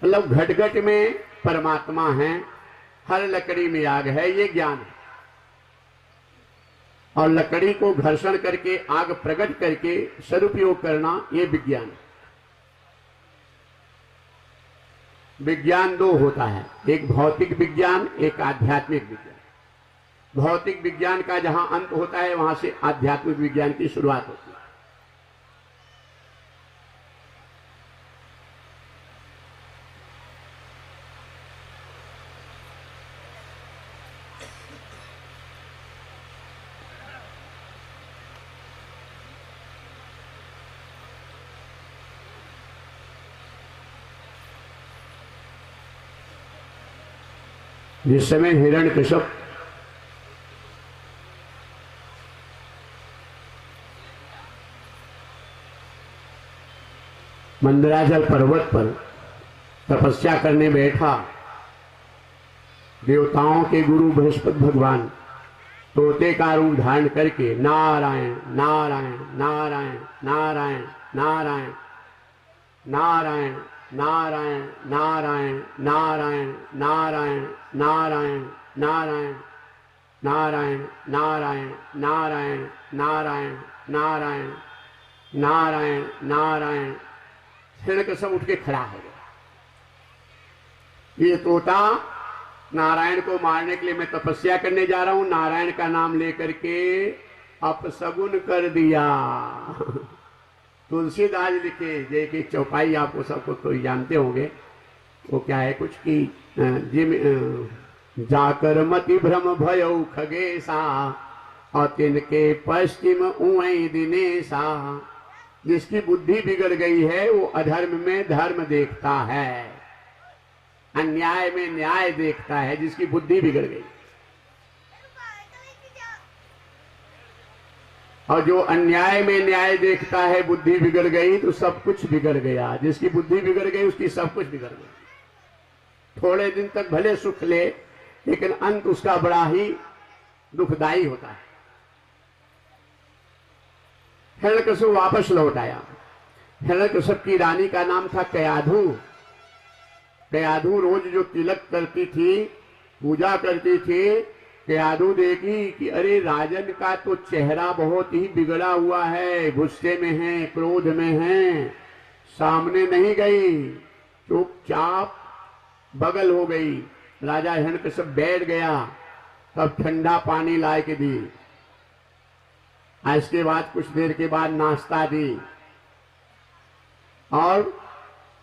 मतलब घट घट में परमात्मा है, हर लकड़ी में आग है, ये ज्ञान है। और लकड़ी को घर्षण करके आग प्रकट करके सदुपयोग करना, ये विज्ञान है। विज्ञान दो होता है, एक भौतिक विज्ञान, एक आध्यात्मिक विज्ञान। भौतिक विज्ञान का जहां अंत होता है वहां से आध्यात्मिक विज्ञान की शुरुआत होती है। जिस समय हिरण्यकश्यप मंदराचल पर्वत पर तपस्या करने बैठा, देवताओं के गुरु बृहस्पति भगवान तोते का रूप धारण करके नारायण नारायण नारायण नारायण नारायण नारायण नारायण नारायण नारायण नारायण नारायण नारायण नारायण नारायण नारायण नारायण नारायण नारायण नारायण, हिरण्यकश्यप उठ के खड़ा हो गया। ये तोता नारायण को मारने के लिए मैं तपस्या करने जा रहा हूं, नारायण का नाम लेकर के अपशगुन कर दिया। तुलसीदास लिखे जय की चौपाई, आपको सबको तो जानते होंगे, वो क्या है कुछ की जिम जाकर मति भ्रम भयउ खगेशा और तिनके पश्चिम उई दिनेशा। जिसकी बुद्धि बिगड़ गई है वो अधर्म में धर्म देखता है, अन्याय में न्याय देखता है, जिसकी बुद्धि बिगड़ गई। और जो अन्याय में न्याय देखता है, बुद्धि बिगड़ गई तो सब कुछ बिगड़ गया। जिसकी बुद्धि बिगड़ गई उसकी सब कुछ बिगड़ गया। थोड़े दिन तक भले सुख ले, लेकिन अंत उसका बड़ा ही दुखदाई होता है। हिरण्यकश्यप वापस लौट आया। हिरण्यकश्यप की रानी का नाम था कयाधु। कयाधु रोज जो तिलक करती थी, पूजा करती थी, कयाधु देखी कि अरे राजन का तो चेहरा बहुत ही बिगड़ा हुआ है, गुस्से में है, क्रोध में है। सामने नहीं गई, चुपचाप बगल हो गई। राजा हिरण्यकश्यप बैठ गया, तब ठंडा पानी ला के दी। इसके बाद कुछ देर के बाद नाश्ता दी, और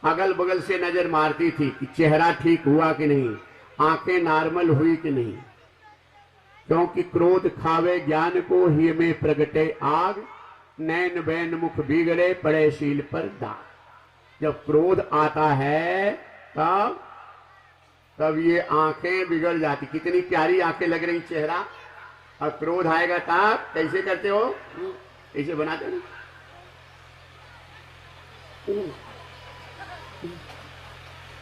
अगल बगल से नजर मारती थी कि चेहरा ठीक हुआ कि नहीं, आंखें नॉर्मल हुई कि नहीं। क्योंकि क्रोध खावे ज्ञान को, ही में प्रगटे आग, नैन बैन मुख बिगड़े पड़े शील पर दाग। जब क्रोध आता है तब ये आंखें बिगड़ जाती। कितनी प्यारी आंखें लग रही चेहरा, और क्रोध आएगा तब कैसे करते हो, ऐसे बनाते हो ना,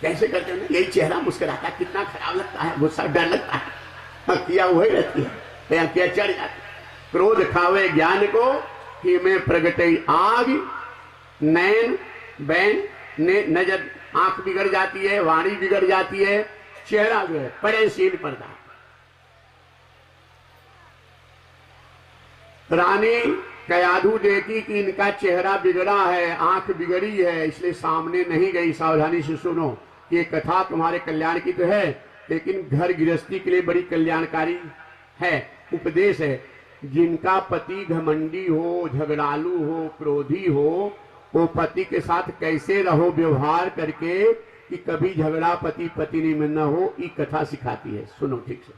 कैसे करते हो ना, यही चेहरा मुस्कुराता, कितना खराब लगता है, गुस्सा डर लगता है, किया वही रहती है, किया चढ़ जाती। क्रोध खावे ज्ञान को, कि में प्रगटे आग, नैन बैन ने नजर, आंख बिगड़ जाती है, वाणी बिगड़ जाती है, चेहरा जो है पड़े शील पर दाग। रानी कयाधु देखी कि इनका चेहरा बिगड़ा है, आंख बिगड़ी है, इसलिए सामने नहीं गई। सावधानी से सुनो, ये कथा तुम्हारे कल्याण की तो है, लेकिन घर गृहस्थी के लिए बड़ी कल्याणकारी है, उपदेश है। जिनका पति घमंडी हो, झगड़ालू हो, क्रोधी हो, वो पति के साथ कैसे रहो व्यवहार करके कि कभी झगड़ा पति पत्नी में न हो, ये कथा सिखाती है। सुनो ठीक से,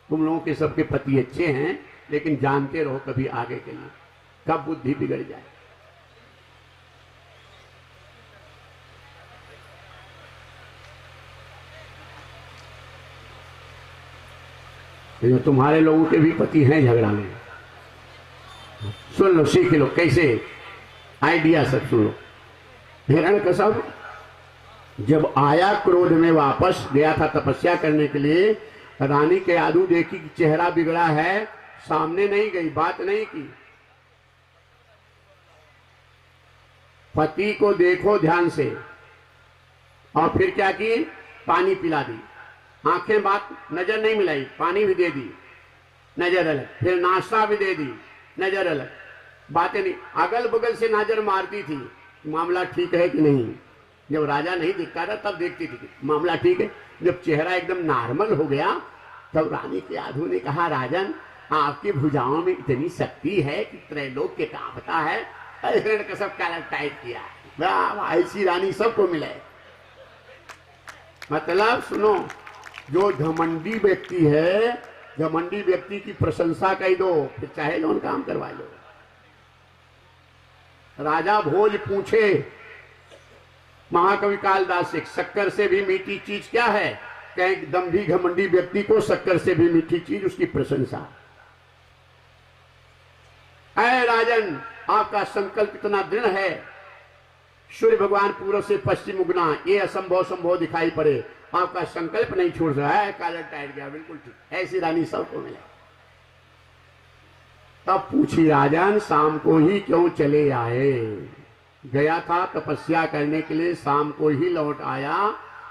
तुम लोगों के सबके पति अच्छे हैं, लेकिन जानते रहो कभी आगे के लिए कब बुद्धि बिगड़ जाए। जो तुम्हारे लोगों के भी पति हैं झगड़ा में, सुन लो, सीख लो, कैसे आइडिया सब सुन लो। हिरण्यकश्यप जब आया क्रोध में, वापस गया था तपस्या करने के लिए, रानी कयाधु देखी कि चेहरा बिगड़ा है, सामने नहीं गई, बात नहीं की। पति को देखो ध्यान से, और फिर क्या की, पानी पिला दी, आंखें बात नजर नहीं मिलाई, पानी भी दे दी, नजर अलग, फिर नाश्ता भी दे दी, नजर अलग, बातें नहीं, अगल बगल से नजर मारती थी मामला ठीक है कि नहीं। जब राजा नहीं दिखता था तब देखती थी मामला ठीक है। जब चेहरा एकदम नॉर्मल हो गया तब रानी के यादव ने कहा, राजन आपकी भुजाओं में इतनी शक्ति है कि त्रैलोक के कांपता है। हिरण्यकश्यप का टाइट किया, ऐसी रानी सबको मिले। मतलब सुनो, जो घमंडी व्यक्ति है, घमंडी व्यक्ति की प्रशंसा कर दो, फिर चाहे जो काम करवा लो। राजा भोज पूछे महाकवि कालिदास से, शक्कर से भी मीठी चीज क्या है? कहीं दम्भी घमंडी व्यक्ति को शक्कर से भी मीठी चीज उसकी प्रशंसा। ऐ राजन, आपका संकल्प इतना दृढ़ है, सूर्य भगवान पूर्व से पश्चिम उगना, ये असंभव संभव दिखाई पड़े, आपका संकल्प नहीं छोड़ रहा है। कालर टाइट गया, बिल्कुल ठीक, ऐसी रानी सबको मिले। तब पूछी राजन, शाम को ही क्यों चले आए? गया था तपस्या करने के लिए, शाम को ही लौट आया।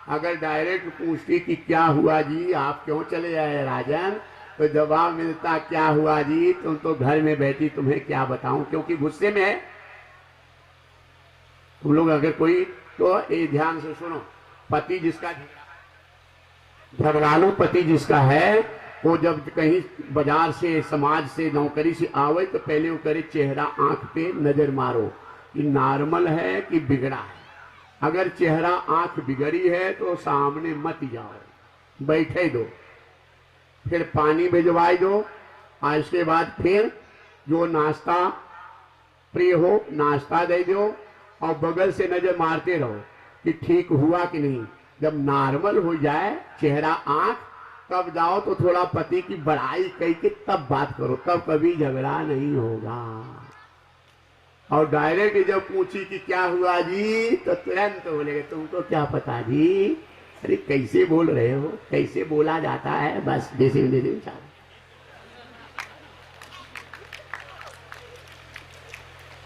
अगर डायरेक्ट पूछती कि क्या हुआ जी, आप क्यों चले आए राजन, तो जवाब मिलता क्या हुआ जी, तुम तो घर में बैठी, तुम्हें क्या बताऊं, क्योंकि गुस्से में है तुम लोग। अगर कोई, तो ये ध्यान से सुनो, पति जिसका झगड़ालू पति जिसका है, वो जब कहीं बाजार से, समाज से, नौकरी से आवे तो पहले वो करे चेहरा आंख पे नजर मारो कि नॉर्मल है कि बिगड़ा है। अगर चेहरा आंख बिगड़ी है तो सामने मत जाओ, बैठे दो, फिर पानी भिजवाई दो, और इसके बाद फिर जो नाश्ता प्रिय हो नाश्ता दे दो, और बगल से नजर मारते रहो कि ठीक हुआ कि नहीं। जब नॉर्मल हो जाए चेहरा आंख, तब जाओ तो थोड़ा पति की बड़ाई कह के तब बात करो, तब कभी झगड़ा नहीं होगा। और डायरेक्ट जब पूछी कि क्या हुआ जी, तो तुरंत बोलेगे तुमको क्या पता जी, अरे कैसे बोल रहे हो, कैसे बोला जाता है, बस जैसे विचार।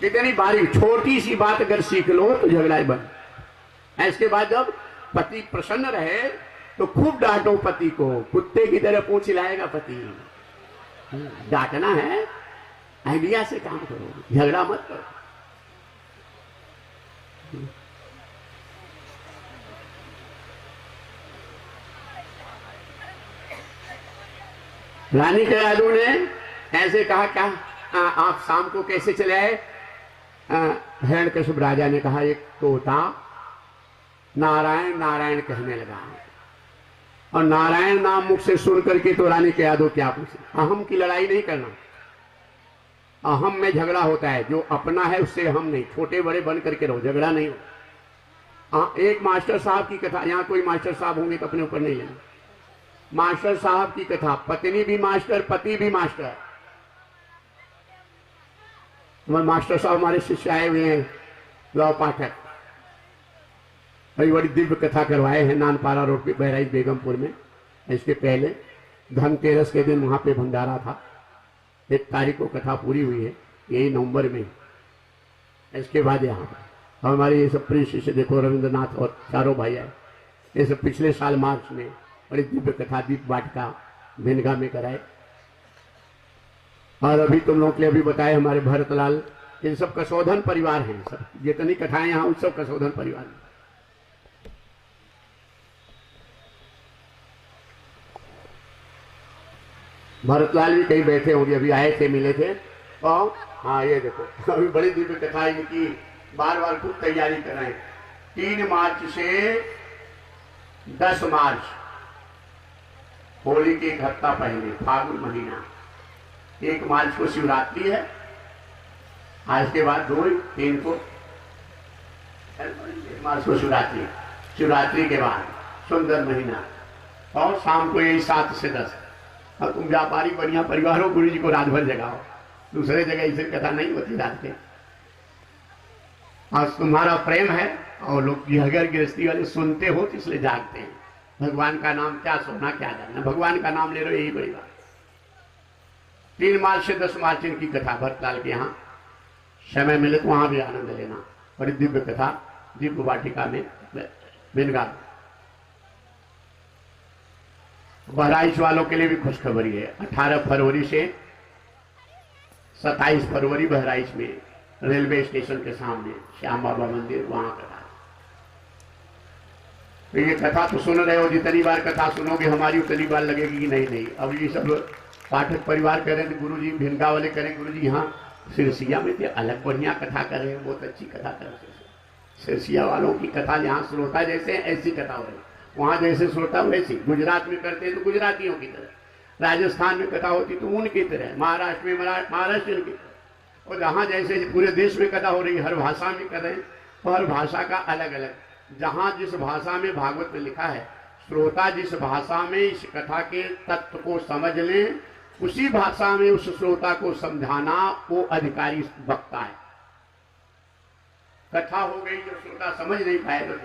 कितनी बारीक छोटी सी बात अगर सीख लो तो झगड़ा बन। इसके बाद जब पति प्रसन्न रहे तो खूब डांटो पति को, कुत्ते की तरह पूंछ हिलाएगा पति। डांटना है, आइडिया से काम करो, झगड़ा मत करो। रानी के यादव ने ऐसे कहा, क्या आप शाम को कैसे चले आए? हिरण्यकश्यप राजा ने कहा, एक तोता नारायण नारायण कहने लगा, और नारायण नाम मुख से सुन करके तो रानी के यादव क्या पूछे। अहम की लड़ाई नहीं करना, अहम में झगड़ा होता है, जो अपना है उससे हम नहीं, छोटे बड़े बन करके रहो, झगड़ा नहीं हो। एक मास्टर साहब की कथा, यहाँ कोई मास्टर साहब होंगे तो अपने ऊपर नहीं लेना। मास्टर साहब की कथा, पत्नी भी मास्टर, पति भी मास्टर। मास्टर साहब हमारे शिष्य आए हुए हैं, लव पाठक, अभी बड़ी दिव्य कथा करवाए हैं नानपारा रोड पे बहराइच बेगमपुर में। इसके पहले धनतेरस के दिन वहां पे भंडारा था, 1 तारीख को कथा पूरी हुई है, यही नवंबर में। इसके बाद यहाँ पर हमारे ये सब प्रिय शिष्य देखो, रविंद्रनाथ और चारों भाई आए, ये सब पिछले साल मार्च में बड़ी दिव्य कथा दीप वाटिका भिनगा में कराए। और अभी तुम लोगों के लिए अभी बताए हमारे भरतलाल, इन सब कसौधन परिवार हैं, सब जितनी कथाएं यहाँ उन सब कसौधन परिवार हैं। भरतलाल भी कहीं बैठे होंगे, अभी आए थे, मिले थे। और हाँ ये देखो, अभी बड़ी दिव्य कथा इनकी, बार बार खूब तैयारी कर रहे हैं। 3 मार्च से 10 मार्च होली के एक हफ्ता पहले, फागुन महीना, 1 मार्च को शिवरात्रि है, आज के बाद 2, 3 को 1 मार्च को शिवरात्रि, शिवरात्रि के बाद सुंदर महीना, और शाम को यही 7 से 10। अब तुम व्यापारी बढ़िया परिवार हो, गुरु जी को रात भर जगाओ, दूसरे जगह इसे कथा नहीं होती रात के। आज तुम्हारा प्रेम है और लोग घर गृहस्थी वाले सुनते हो तो इसलिए जागते हैं। भगवान का नाम क्या सोना क्या जानना, भगवान का नाम ले रहे हो, यही बड़ी बात। 3 मार्च से 10 मार्च इनकी कथा भरतलाल के यहाँ, समय मिले तो वहां भी आनंद लेना। बड़ी दिव्य कथा दिव्य वाटिका में भिनगा। बहराइच वालों के लिए भी खुशखबरी है। 18 फरवरी से 27 फरवरी बहराइच में रेलवे स्टेशन के सामने श्याम बाबा मंदिर, वहां कथा। तो ये कथा तो सुन रहे हो, जितनी बार कथा सुनोगे हमारी उतनी बार लगेगी कि नहीं नहीं। अब ये सब पाठक परिवार कह रहे थे गुरु जी, भिनगा वाले करें गुरु जी यहाँ सिरसिया में थे अलग बढ़िया कथा कर रहे हैं, बहुत अच्छी कथा कर रहे हैं। सिरसिया वालों की कथा जहाँ श्रोता जैसे ऐसी कथा हो रही, वहां जैसे श्रोता वैसी। गुजरात में करते हैं तो गुजरातियों की तरह, राजस्थान में कथा होती तो उनकी तरह, महाराष्ट्र में महाराष्ट्र की तरह। और जहाँ जैसे पूरे देश में कथा हो रही, हर भाषा में कर रहे हैं, तो हर भाषा का अलग अलग। जहाँ जिस भाषा में भागवत में लिखा है, श्रोता जिस भाषा में इस कथा के तत्व को समझ लें, उसी भाषा में उस श्रोता को समझाना वो अधिकारी वक्ता है। कथा हो गई जो श्रोता समझ नहीं पाए तो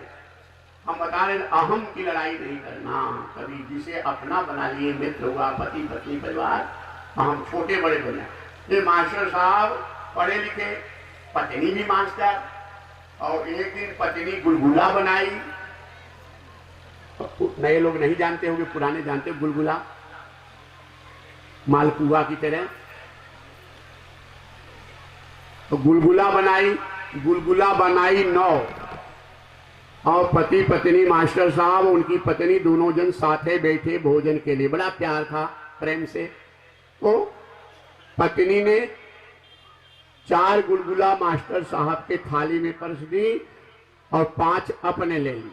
हम बता रहे अहम की लड़ाई नहीं करना। कभी जिसे अपना बना लिए, मित्र हुआ, पति पत्नी परिवार, हम छोटे बड़े बने। ये मास्टर साहब पढ़े लिखे, पत्नी भी मास्टर, और एक दिन पत्नी गुलगुला बनाई। नए लोग नहीं जानते होंगे, पुराने जानते, गुलगुला मालपुआ की तरह। तो गुलगुला बनाई 9, और पति पत्नी मास्टर साहब उनकी पत्नी दोनों जन साथे बैठे भोजन के लिए, बड़ा प्यार था प्रेम से। तो पत्नी ने 4 गुलगुला मास्टर साहब के थाली में परस दी और 5 अपने ले ली।